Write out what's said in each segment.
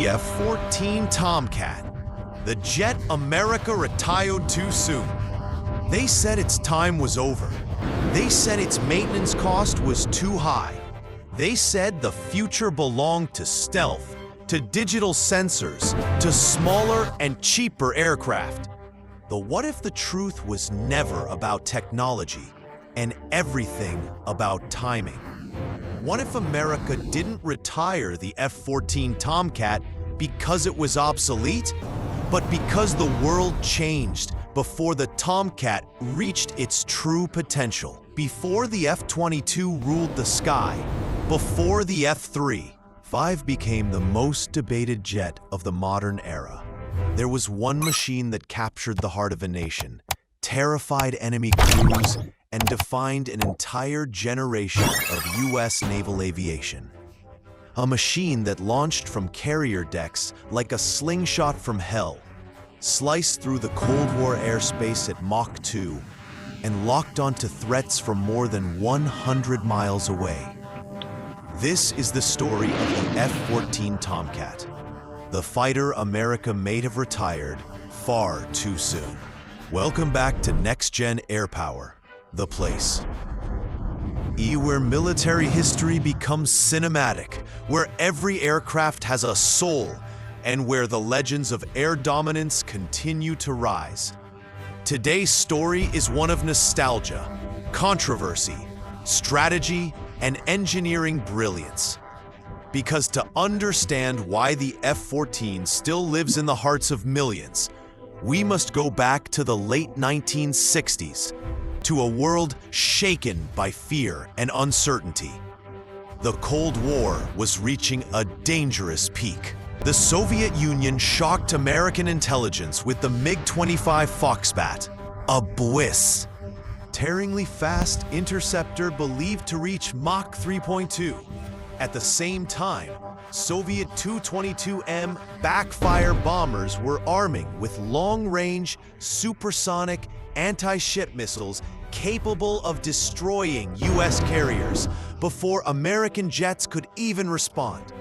The F-14 Tomcat, the jet America retired too soon. They said its time was over. They said its maintenance cost was too high. They said the future belonged to stealth, to digital sensors, to smaller and cheaper aircraft. But what if the truth was never about technology and everything about timing? What if America didn't retire the F-14 Tomcat because it was obsolete, but because the world changed before the Tomcat reached its true potential? Before the F-22 ruled the sky, before the F-35 became the most debated jet of the modern era, there was one machine that captured the heart of a nation, terrified enemy crews, and defined an entire generation of U.S. naval aviation. A machine that launched from carrier decks like a slingshot from hell, sliced through the Cold War airspace at Mach 2, and locked onto threats from more than 100 miles away. This is the story of the F-14 Tomcat, the fighter America may have retired far too soon. Welcome back to NextGen Air Power, the place. Where military history becomes cinematic, where every aircraft has a soul, and where the legends of air dominance continue to rise. Today's story is one of nostalgia, controversy, strategy, and engineering brilliance. Because to understand why the F-14 still lives in the hearts of millions, we must go back to the late 1960s, to a world shaken by fear and uncertainty. The Cold War was reaching a dangerous peak. The Soviet Union shocked American intelligence with the MiG-25 Foxbat, a bliss. Tearingly fast interceptor believed to reach Mach 3.2. At the same time, Soviet Tu-22M backfire bombers were arming with long-range, supersonic, anti-ship missiles capable of destroying U.S. carriers before American jets could even respond.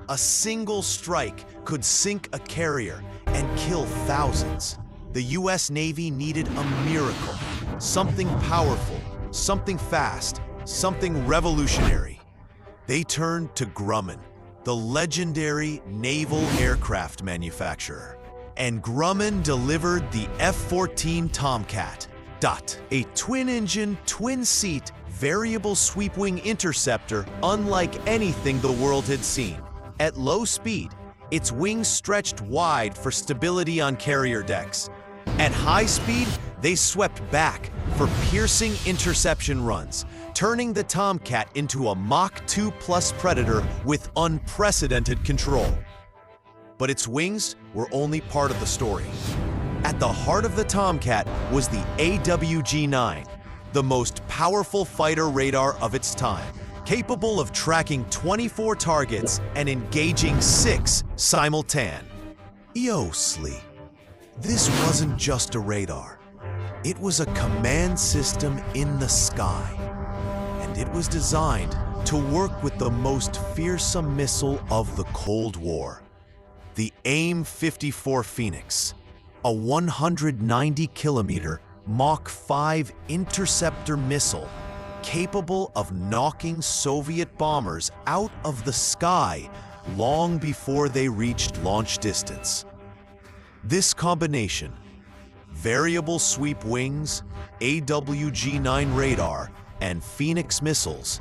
A single strike could sink a carrier and kill thousands. The U.S. Navy needed a miracle, something powerful, something fast, something revolutionary. They turned to Grumman, the legendary naval aircraft manufacturer. And Grumman delivered the F-14 Tomcat, a twin-engine, twin-seat, variable sweep-wing interceptor unlike anything the world had seen. At low speed, its wings stretched wide for stability on carrier decks. At high speed, they swept back for piercing interception runs, turning the Tomcat into a Mach 2 plus Predator with unprecedented control. But its wings were only part of the story. At the heart of the Tomcat was the AWG-9, the most powerful fighter radar of its time, capable of tracking 24 targets and engaging 6 simultaneously. This wasn't just a radar. It was a command system in the sky, and it was designed to work with the most fearsome missile of the Cold War, the AIM-54 Phoenix, a 190-kilometer Mach 5 interceptor missile capable of knocking Soviet bombers out of the sky long before they reached launch distance. This combination, variable sweep wings, AWG-9 radar, and Phoenix missiles,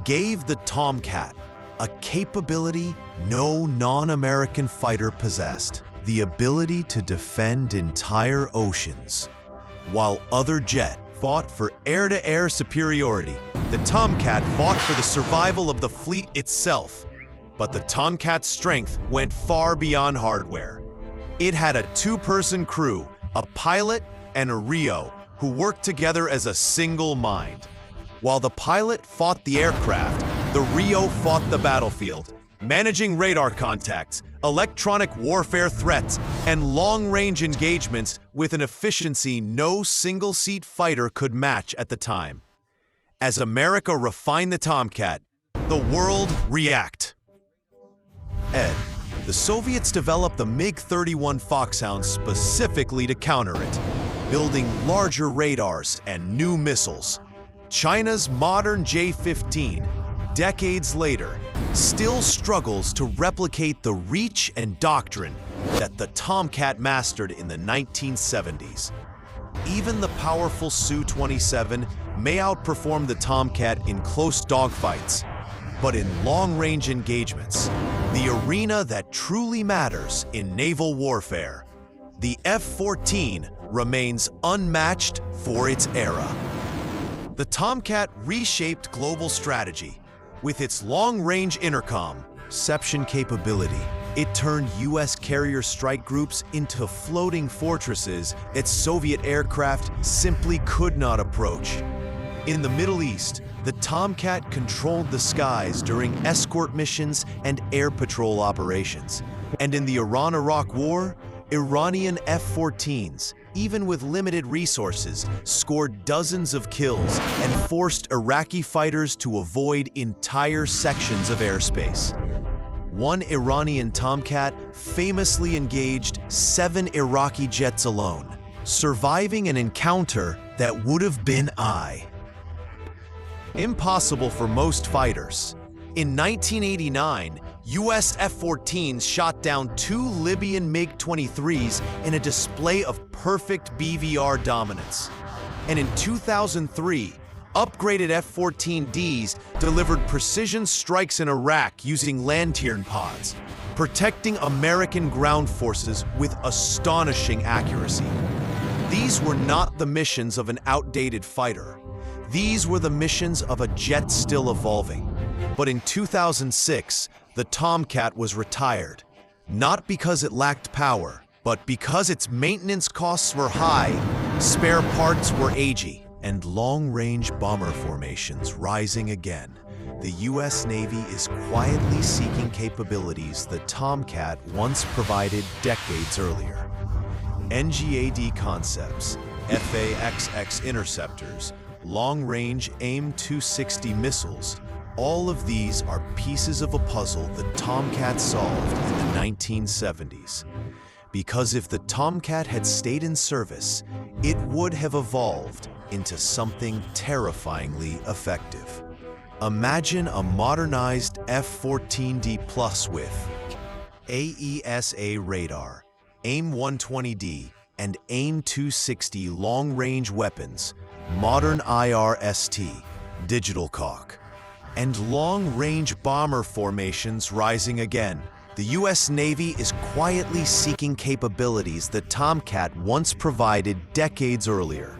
gave the Tomcat a capability no non-American fighter possessed: the ability to defend entire oceans. While other jets fought for air-to-air superiority, the Tomcat fought for the survival of the fleet itself. But the Tomcat's strength went far beyond hardware. It had a two-person crew, a pilot and a RIO, who worked together as a single mind. While the pilot fought the aircraft, the RIO fought the battlefield, managing radar contacts, electronic warfare threats, and long-range engagements with an efficiency no single-seat fighter could match at the time. As America refined the Tomcat, the world reacted. The Soviets developed the MiG-31 Foxhound specifically to counter it, building larger radars and new missiles. China's modern J-15, decades later, still struggles to replicate the reach and doctrine that the Tomcat mastered in the 1970s. Even the powerful Su-27 may outperform the Tomcat in close dogfights, but in long-range engagements, the arena that truly matters in naval warfare, the F-14 remains unmatched for its era. The Tomcat reshaped global strategy. With its long-range interception capability, it turned U.S. carrier strike groups into floating fortresses that Soviet aircraft simply could not approach. In the Middle East, the Tomcat controlled the skies during escort missions and air patrol operations. And in the Iran-Iraq War, Iranian F-14s, even with limited resources, scored dozens of kills and forced Iraqi fighters to avoid entire sections of airspace. One Iranian Tomcat famously engaged 7 Iraqi jets alone, surviving an encounter that would have been impossible for most fighters. In 1989, U.S. F-14s shot down 2 Libyan MiG-23s in a display of perfect BVR dominance. And in 2003, upgraded F-14Ds delivered precision strikes in Iraq using Lantern pods, protecting American ground forces with astonishing accuracy. These were not the missions of an outdated fighter. These were the missions of a jet still evolving. But in 2006, the Tomcat was retired, not because it lacked power, but because its maintenance costs were high, spare parts were aging, and long-range bomber formations rising again. The U.S. Navy is quietly seeking capabilities the Tomcat once provided decades earlier. NGAD concepts, FAXX interceptors, long-range AIM-260 missiles, all of these are pieces of a puzzle the Tomcat solved in the 1970s. Because if the Tomcat had stayed in service, it would have evolved into something terrifyingly effective. Imagine a modernized F-14D Plus with AESA radar, AIM-120D, and AIM-260 long-range weapons, modern IRST, digital cock, and long-range bomber formations rising again. The U.S. Navy is quietly seeking capabilities the Tomcat once provided decades earlier.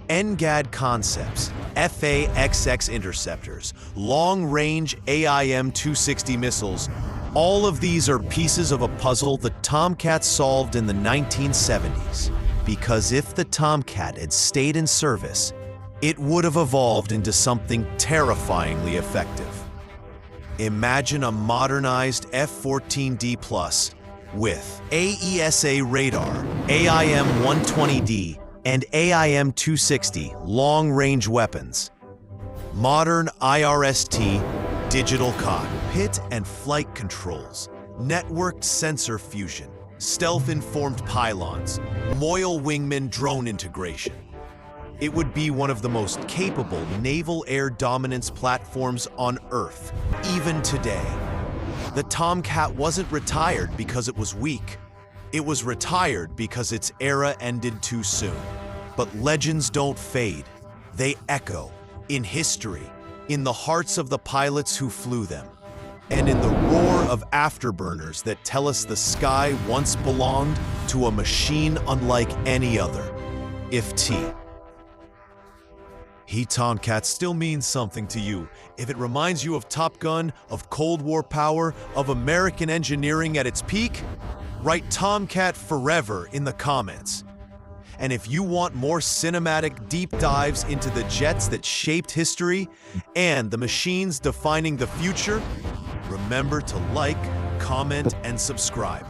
NGAD concepts, FAXX interceptors, long-range AIM-260 missiles, all of these are pieces of a puzzle the Tomcat solved in the 1970s. Because if the Tomcat had stayed in service, it would have evolved into something terrifyingly effective. Imagine a modernized F-14D Plus with AESA radar, AIM-120D, and AIM-260 long-range weapons, modern IRST digital cockpit and flight controls, networked sensor fusion, stealth-informed pylons, Moyle wingman drone integration. It would be one of the most capable naval air dominance platforms on Earth, even today. The Tomcat wasn't retired because it was weak. It was retired because its era ended too soon. But legends don't fade. They echo in history, in the hearts of the pilots who flew them, and in the roar of afterburners that tell us the sky once belonged to a machine unlike any other. If Tomcat still means something to you, if it reminds you of Top Gun, of Cold War power, of American engineering at its peak, write TOMCAT FOREVER in the comments. And if you want more cinematic deep dives into the jets that shaped history and the machines defining the future, remember to like, comment, and subscribe.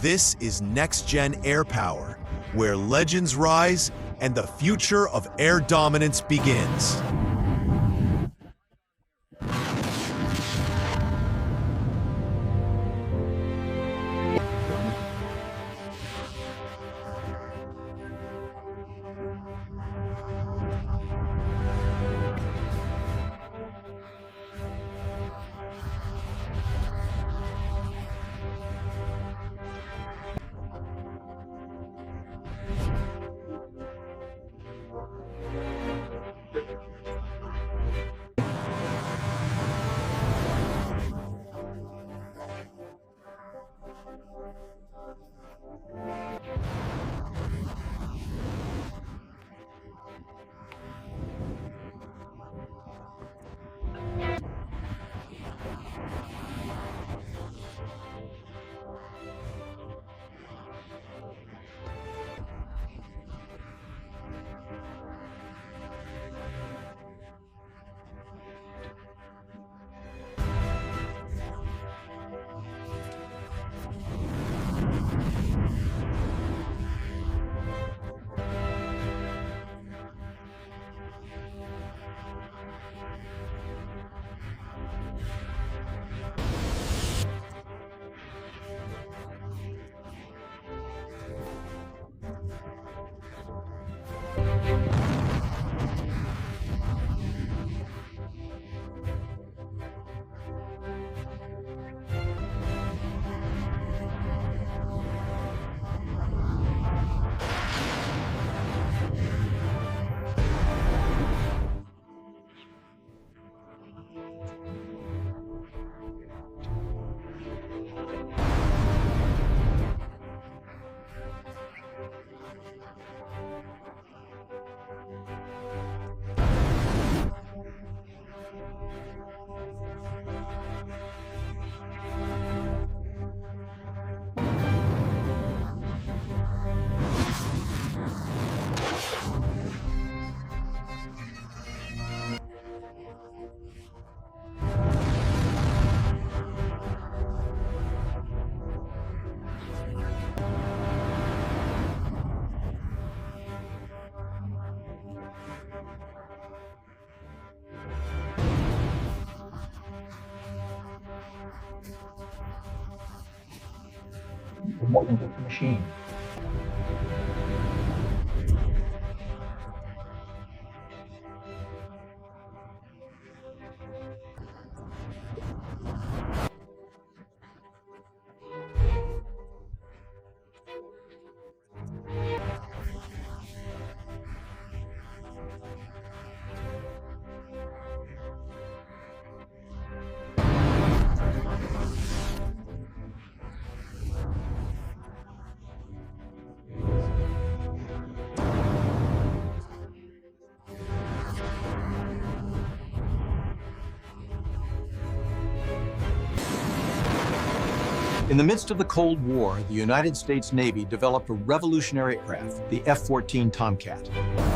This is NextGen Air Power, where legends rise and the future of air dominance begins. What was the machine? In the midst of the Cold War, the United States Navy developed a revolutionary aircraft, the F-14 Tomcat.